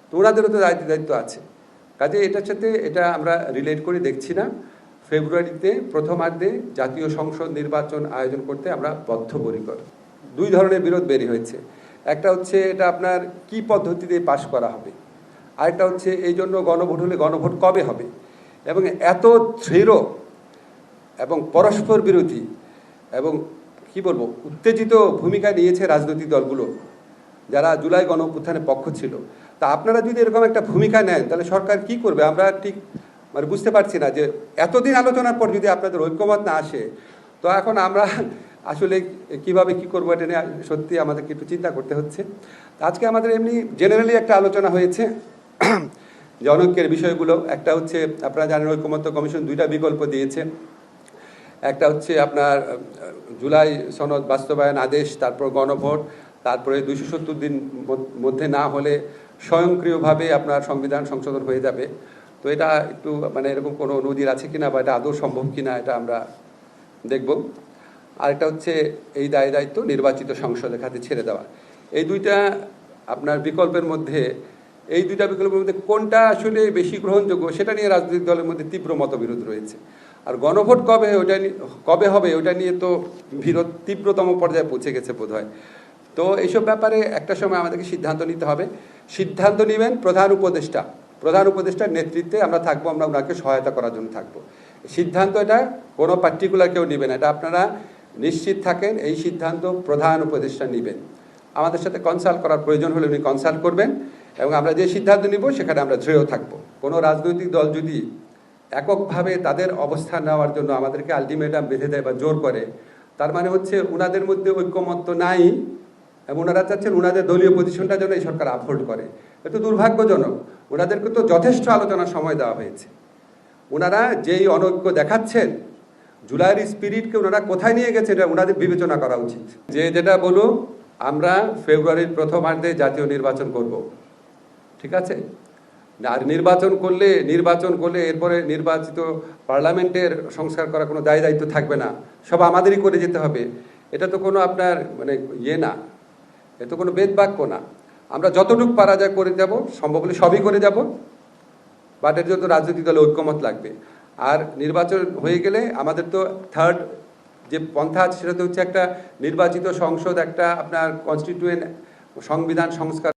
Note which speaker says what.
Speaker 1: তো ওনাদেরও তো দায়িত্ব আছে। কাজে এটার সাথে এটা আমরা রিলেট করে দেখছি না। ফেব্রুয়ারিতে প্রথমার্ধে জাতীয় সংসদ নির্বাচন আয়োজন করতে আমরা বদ্ধপরিকর। দুই ধরনের বিরোধ বেরিয়ে হয়েছে। একটা হচ্ছে এটা আপনার কি পদ্ধতিতে পাশ করা হবে, আরেকটা হচ্ছে এই জন্য গণভোট হলে গণভোট কবে হবে। এবং এত দৃঢ় এবং পরস্পর বিরোধী এবং কি বলবো উত্তেজিত ভূমিকা নিয়েছে রাজনৈতিক দলগুলো যারা জুলাই গণঅভ্যুত্থানের পক্ষ ছিল। তা আপনারা যদি এরকম একটা ভূমিকা নেন তাহলে সরকার কি করবে আমরা ঠিক মানে বুঝতে পারছি না। যে এতদিন আলোচনার পর যদি আপনাদের ঐক্যমত না আসে, তো এখন আমরা আসলে কিভাবে কি করবো এটা নিয়ে সত্যি আমাদেরকে একটু চিন্তা করতে হচ্ছে। আজকে আমাদের এমনি জেনারেলি একটা আলোচনা হয়েছে যে অনৈক্যের বিষয়গুলো। একটা হচ্ছে আপনারা জানেন ঐকমত্য কমিশন দুইটা বিকল্প দিয়েছে। একটা হচ্ছে আপনার জুলাই সনদ বাস্তবায়ন আদেশ, তারপর গণভোট, তারপরে 270 দিন মধ্যে না হলে স্বয়ংক্রিয়ভাবে আপনার সংবিধান সংশোধন হয়ে যাবে। তো এটা একটু মানে এরকম কোনো নজির আছে কিনা বা এটা আদৌ সম্ভব কিনা এটা আমরা দেখব। আরেকটা হচ্ছে এই দায়িত্ব নির্বাচিত সংসদের হাতে ছেড়ে দেওয়া। এই দুইটা আপনার বিকল্পের মধ্যে কোনটা আসলে বেশি গ্রহণযোগ্য সেটা নিয়ে রাজনৈতিক দলের মধ্যে তীব্র মতবিরোধ রয়েছে। আর গণভোট কবে হবে ওটা নিয়ে তো বিরোধ তীব্রতম পর্যায়ে পৌঁছে গেছে বোধহয়। তো এইসব ব্যাপারে একটা সময় আমাদেরকে সিদ্ধান্ত নিতে হবে। সিদ্ধান্ত নেবেন প্রধান উপদেষ্টার নেতৃত্বে আমরা থাকবো, আমরা ওনাকে সহায়তা করার জন্য থাকবো। সিদ্ধান্ত এটা কোনো পার্টিকুলার কেউ নেবেন, এটা আপনারা নিশ্চিত থাকেন। এই সিদ্ধান্ত প্রধান উপদেষ্টা নেবেন। আমাদের সাথে কনসাল্ট করার প্রয়োজন হলে উনি কনসাল্ট করবেন এবং আমরা যে সিদ্ধান্ত নিব সেখানে আমরা দৃঢ় থাকব। কোনো রাজনৈতিক দল যদি এককভাবে তাদের অবস্থান নেওয়ার জন্য আমাদেরকে আলটিমেটাম বেঁধে দেয় বা জোর করে, তার মানে হচ্ছে ওনাদের মধ্যে ঐক্যমত্য নাই এবং ওনারা চাচ্ছেন ওনাদের দলীয় পজিশনটা যেন এই সরকার আপহোল্ড করে। এটা দুর্ভাগ্যজনক। ওনাদেরকে তো যথেষ্ট আলোচনার সময় দেওয়া হয়েছে। ওনারা যেই অনৈক্য দেখাচ্ছেন, জুলাইয়ের স্পিরিটকে ওনারা কোথায় নিয়ে গেছে এটা ওনাদের বিবেচনা করা উচিত। যেটা বলুন, আমরা ফেব্রুয়ারির প্রথমার্ধে জাতীয় নির্বাচন করব, ঠিক আছে? আর নির্বাচন করলে এরপরে নির্বাচিত পার্লামেন্টের সংস্কার করা কোনো দায়িত্ব থাকবে না, সব আমাদেরই করে যেতে হবে। এটা তো কোনো আপনার মানে না, এ তো কোনো বেদবাক্য না। আমরা যতটুকু পারা যায় করে যাব, সম্ভব হলে সবই করে যাব, বাট এর জন্য রাজনৈতিক দলে ঐক্যমত লাগবে। আর নির্বাচন হয়ে গেলে আমাদের তো থার্ড যে পন্থা আছে সেটা তো হচ্ছে একটা নির্বাচিত সংসদ, একটা আপনার কনস্টিটিউয়েন্ট সংবিধান সংস্কার।